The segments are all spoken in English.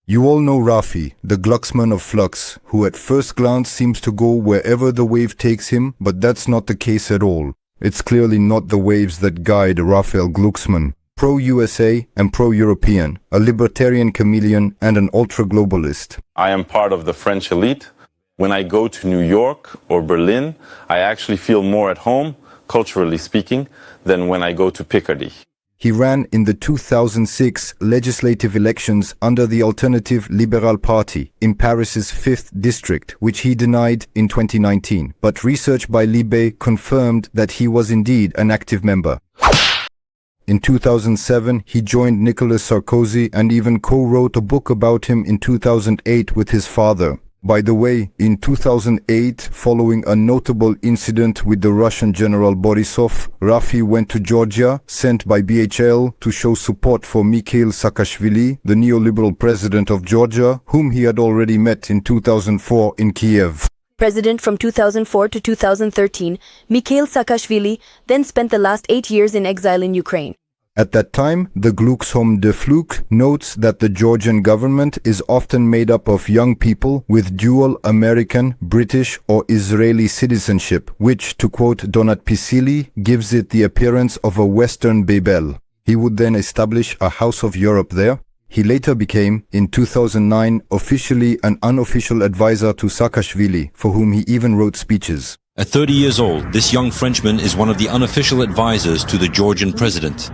You all know Raphy, the Glucksmann of Flux, who at first glance seems to go wherever the wave takes him, but that's not the case at all. It's clearly not the waves that guide Raphaël Glucksmann. Pro-USA and pro-European, a libertarian chameleon and an ultra-globalist. I am part of the French elite. When I go to New York or Berlin, I actually feel more at home, culturally speaking, than when I go to Picardy. He ran in the 2006 legislative elections under the Alternative Libérale party in Paris's 5th district, which he denied in 2019. But research by Libé confirmed that he was indeed an active member. In 2007, he joined Nicolas Sarkozy and even co-wrote a book about him in 2008 with his father. By the way, in 2008, following a notable incident with the Russian General Borisov, Raphy went to Georgia, sent by BHL, to show support for Mikheil Saakashvili, the neoliberal president of Georgia, whom he had already met in 2004 in Kiev. President from 2004 to 2013, Mikheil Saakashvili then spent the last 8 years in exile in Ukraine. At that time, the Glucksmann de Flug notes that the Georgian government is often made up of young people with dual American, British or Israeli citizenship, which, to quote Donat Pisili, gives it the appearance of a Western Babel. He would then establish a House of Europe there. He later became, in 2009, officially an unofficial advisor to Saakashvili, for whom he even wrote speeches. At 30 years old, this young Frenchman is one of the unofficial advisors to the Georgian president.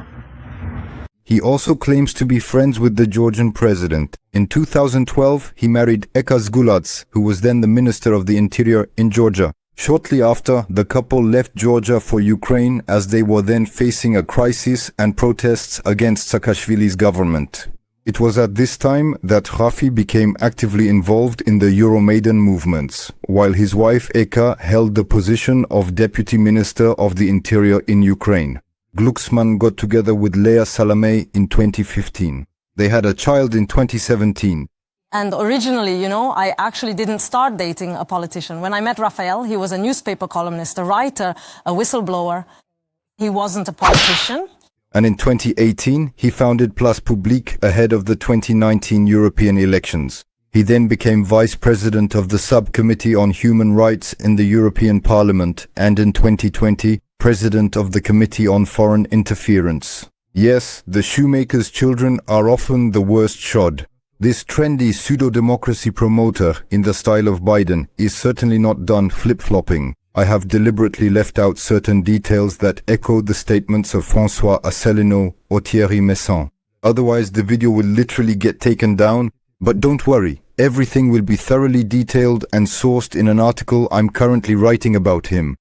He also claims to be friends with the Georgian president. In 2012, he married Eka Zgulats, who was then the Minister of the Interior in Georgia. Shortly after, the couple left Georgia for Ukraine as they were then facing a crisis and protests against Saakashvili's government. It was at this time that Raphy became actively involved in the Euromaidan movements, while his wife Eka held the position of Deputy Minister of the Interior in Ukraine. Glucksmann got together with Leah Salameh in 2015. They had a child in 2017. And originally, I actually didn't start dating a politician. When I met Raphael, he was a newspaper columnist, a writer, a whistleblower. He wasn't a politician. And in 2018, he founded Place Publique ahead of the 2019 European elections. He then became vice president of the Subcommittee on Human Rights in the European Parliament, and in 2020, president of the Committee on Foreign Interference. Yes, the shoemaker's children are often the worst shod. This trendy pseudo-democracy promoter, in the style of Biden, is certainly not done flip-flopping. I have deliberately left out certain details that echo the statements of François Asselineau or Thierry Messon. Otherwise, the video will literally get taken down. But don't worry, everything will be thoroughly detailed and sourced in an article I'm currently writing about him.